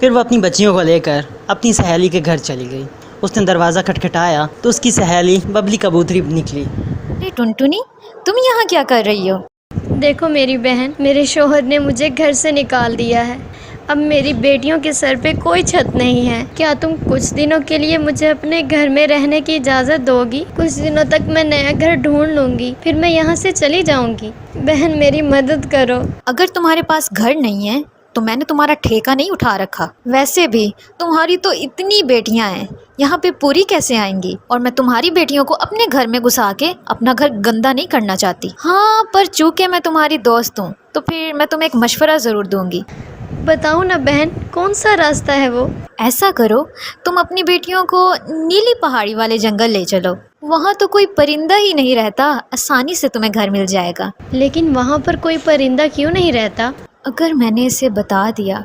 फिर वो अपनी बच्चियों को लेकर अपनी सहेली के घर चली गई। उसने दरवाज़ा खटखटाया तो उसकी सहेली बबली कबूतरी निकली। अरे टुनटुनी, तुम यहाँ क्या कर रही हो? देखो मेरी बहन, मेरे शोहर ने मुझे घर से निकाल दिया है। अब मेरी बेटियों के सर पे कोई छत नहीं है। क्या तुम कुछ दिनों के लिए मुझे अपने घर में रहने की इजाज़त दोगी? कुछ दिनों तक मैं नया घर ढूंढ लूँगी, फिर मैं यहाँ से चली जाऊँगी। बहन मेरी मदद करो। अगर तुम्हारे पास घर नहीं है तो मैंने तुम्हारा ठेका नहीं उठा रखा। वैसे भी तुम्हारी तो इतनी बेटियां हैं, यहाँ पे पूरी कैसे आएंगी? और मैं तुम्हारी बेटियों को अपने घर में घुसा के अपना घर गंदा नहीं करना चाहती। हाँ, पर चूँकि मैं तुम्हारी दोस्त हूँ तो फिर मैं तुम्हें एक मशवरा ज़रूर दूँगी। बताओ ना बहन, कौन सा रास्ता है वो? ऐसा करो, तुम अपनी बेटियों को नीली पहाड़ी वाले जंगल ले चलो। वहाँ तो कोई परिंदा ही नहीं रहता, आसानी से तुम्हें घर मिल जाएगा। लेकिन वहाँ पर कोई परिंदा क्यों नहीं रहता? अगर मैंने इसे बता दिया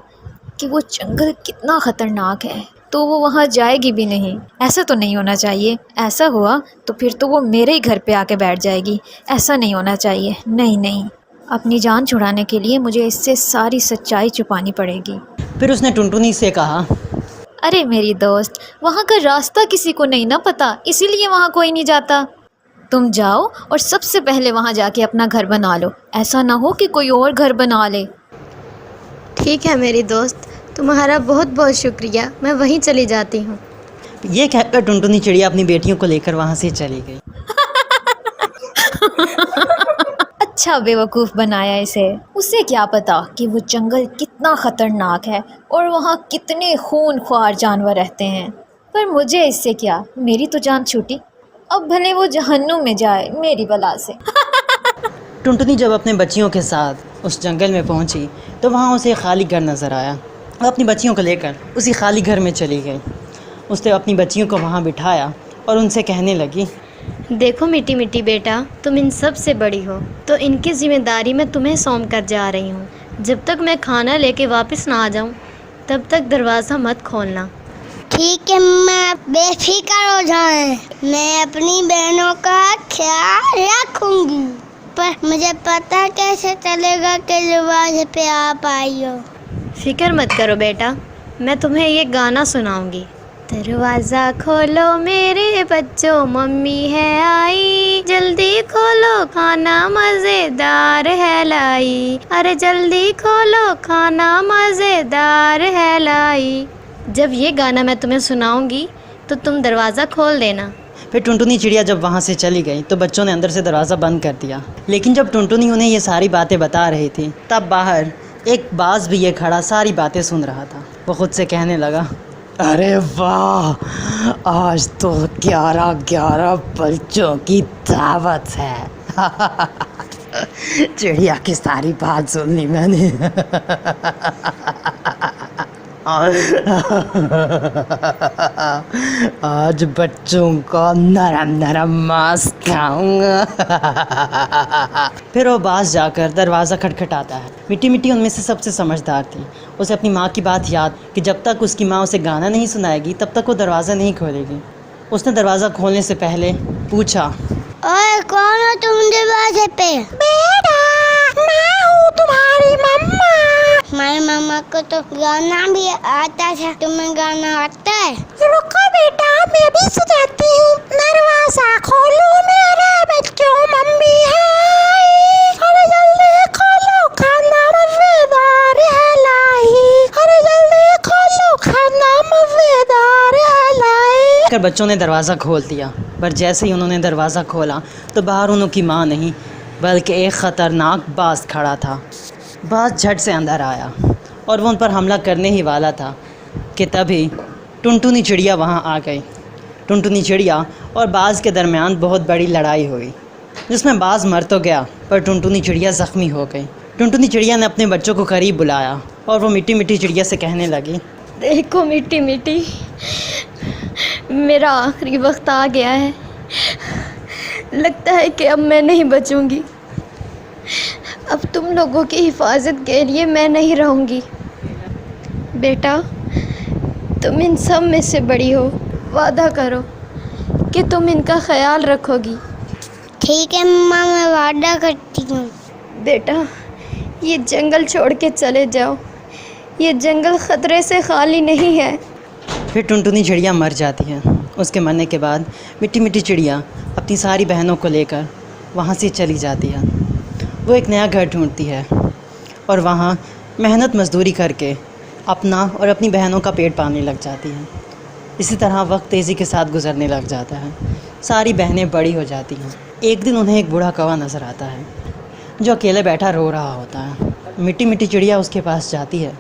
कि वो जंगल कितना ख़तरनाक है तो वो वहाँ जाएगी भी नहीं। ऐसा तो नहीं होना चाहिए। ऐसा हुआ तो फिर तो वो मेरे ही घर पे आके बैठ जाएगी। ऐसा नहीं होना चाहिए। नहीं नहीं, अपनी जान छुड़ाने के लिए मुझे इससे सारी सच्चाई छुपानी पड़ेगी। फिर उसने टुनटुनी से कहा, अरे मेरी दोस्त, वहाँ का रास्ता किसी को नहीं ना पता, इसीलिए वहाँ कोई नहीं जाता। तुम जाओ और सबसे पहले वहाँ जाके अपना घर बना लो। ऐसा ना हो कि कोई और घर बना ले। ठीक है मेरी दोस्त, तुम्हारा बहुत बहुत शुक्रिया। मैं वहीं चली जाती हूँ। ये कहकर टुनटुनी चिड़िया अपनी बेटियों को लेकर वहाँ से चली गई। अच्छा बेवकूफ़ बनाया इसे। उसे क्या पता कि वो जंगल कितना ख़तरनाक है और वहाँ कितने खूनख्वार जानवर रहते हैं। पर मुझे इससे क्या, मेरी तो जान छूटी। अब भले वो जहन्नुम में जाए मेरी बला से। टुनटुनी जब अपने बच्चियों के साथ उस जंगल में पहुंची तो वहाँ उसे खाली घर नज़र आया। वो अपनी बच्चियों को लेकर उसी खाली घर में चली गई। उसने अपनी बच्चियों को वहाँ बिठाया और उनसे कहने लगी, देखो मिट्टी मिट्टी बेटा, तुम इन सब से बड़ी हो तो इनकी जिम्मेदारी मैं तुम्हें सौंप कर जा रही हूँ। जब तक मैं खाना लेके वापस ना आ जाऊँ तब तक दरवाज़ा मत खोलना। ठीक है माँ, बेफिक्र हो जाए। मैं अपनी बहनों का ख्याल रखूंगी। पर मुझे पता कैसे चलेगा कि दरवाजे पे आप आई हो? फिक्र मत करो बेटा, मैं तुम्हें ये गाना सुनाऊंगी। दरवाज़ा खोलो मेरे बच्चों, मम्मी है आई। जल्दी खोलो खाना मज़ेदार है लाई। अरे जल्दी खोलो खाना मज़ेदार है लाई। जब ये गाना मैं तुम्हें सुनाऊंगी तो तुम दरवाज़ा खोल देना। फिर टुनटुनी चिड़िया जब वहाँ से चली गई तो बच्चों ने अंदर से दरवाज़ा बंद कर दिया। लेकिन जब टुनटुनी उन्हें ये सारी बातें बता रही थी तब बाहर एक बाज भी ये खड़ा सारी बातें सुन रहा था। वो खुद से कहने लगा, अरे वाह, आज तो 11 बच्चों की दावत है। चिड़िया की सारी बात सुन ली मैंने। आज बच्चों का नरम नरम मांस खाऊंगा। फिर वो बाज जाकर दरवाज़ा खटखटाता है। मिट्टी मिट्टी उनमें से सबसे समझदार थी। उसे अपनी माँ की बात याद कि जब तक उसकी माँ उसे गाना नहीं सुनाएगी तब तक वो दरवाज़ा नहीं खोलेगी। उसने दरवाज़ा खोलने से पहले पूछा, ओए कौन हो तुम दरवाजे पे? बेटा, मैं हूँ तुम्हारी मम्मा। हमारी मम्मा को तो गाना भी आता था, तुम्हें गाना आता है? रुको बेटा, मैं भी सुनाती हूँ। दरवाजा खोलो मेरे बच्चों, मम्मी है आई। अरे जल्दी खोलो खाना मज़ेदार है लाई। अरे जल्दी खोलो खाना मज़ेदार है लाई। कर बच्चों ने दरवाज़ा खोल दिया। पर जैसे ही उन्होंने दरवाज़ा खोला तो बाहर उनकी माँ नहीं बल्कि एक ख़तरनाक बाज खड़ा था। बाज झट से अंदर आया और वो उन पर हमला करने ही वाला था कि तभी टुनटुनी चिड़िया वहाँ आ गई। टुनटुनी चिड़िया और बाज के दरमियान बहुत बड़ी लड़ाई हुई जिसमें बाज मर तो गया पर टुनटुनी चिड़िया ज़ख्मी हो गई। टुनटुनी चिड़िया ने अपने बच्चों को करीब बुलाया और वो मिट्टी मिट्टी चिड़िया से कहने लगी, देखो मिट्टी मिट्टी, मेरा आखिरी वक्त आ गया है। लगता है कि अब मैं नहीं बचूंगी। अब तुम लोगों की हिफाजत के लिए मैं नहीं रहूंगी। बेटा, तुम इन सब में से बड़ी हो, वादा करो कि तुम इनका ख्याल रखोगी। ठीक है मम्मा, मैं वादा करती हूँ। बेटा, ये जंगल छोड़ के चले जाओ। ये जंगल ख़तरे से खाली नहीं है। फिर टुनटुनी चिड़िया मर जाती है। उसके मरने के बाद मिट्टी मिट्टी चिड़िया अपनी सारी बहनों को लेकर वहाँ से चली जाती है। वो एक नया घर ढूंढती है और वहाँ मेहनत मजदूरी करके अपना और अपनी बहनों का पेट पालने लग जाती है। इसी तरह वक्त तेज़ी के साथ गुजरने लग जाता है। सारी बहनें बड़ी हो जाती हैं। एक दिन उन्हें एक बूढ़ा कौवा नज़र आता है जो अकेले बैठा रो रहा होता है। मिट्टी मिट्टी चिड़िया उसके पास जाती है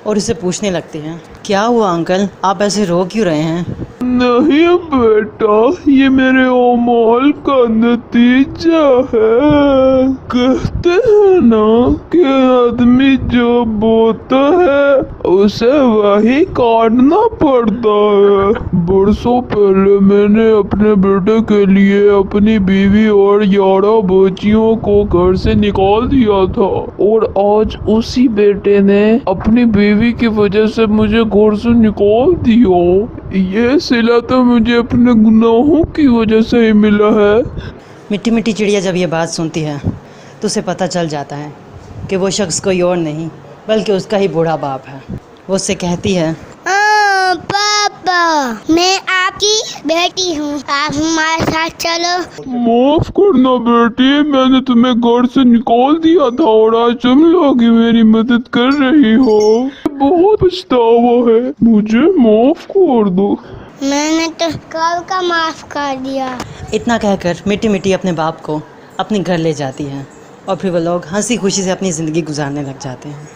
और उसे पूछने लगती है, क्या हुआ अंकल, आप ऐसे रो क्यों रहे हैं? नहीं बेटा, ये मेरे अमाल का नतीजा है। कहते हैं ना कि आदमी जो बोता है उसे वही काटना पड़ता है। बरसों पहले मैंने अपने बेटे के लिए अपनी बीवी और 11 बच्चियों को घर से निकाल दिया था और आज उसी बेटे ने अपनी बीवी की वजह से मुझे घर से निकाल दिया। ये सिला तो मुझे अपने गुनाहों की वजह से ही मिला है। मिट्टी मिट्टी चिड़िया जब ये बात सुनती है तो उसे पता चल जाता है कि वो शख्स कोई और नहीं बल्कि उसका ही बूढ़ा बाप है। वो उससे कहती है, पापा, मैं आपकी बेटी हूँ, आप हमारे साथ चलो। माफ करना बेटी, मैंने तुम्हें घर से निकाल दिया था और आज तुम लोग ही मेरी मदद कर रही हो। बहुत पछतावा है, मुझे माफ कर दो। मैंने तो कल का माफ कर दिया। इतना कहकर मिट्टी मिट्टी अपने बाप को अपने घर ले जाती है और फिर वो लोग हंसी खुशी से अपनी ज़िंदगी गुजारने लग जाते हैं।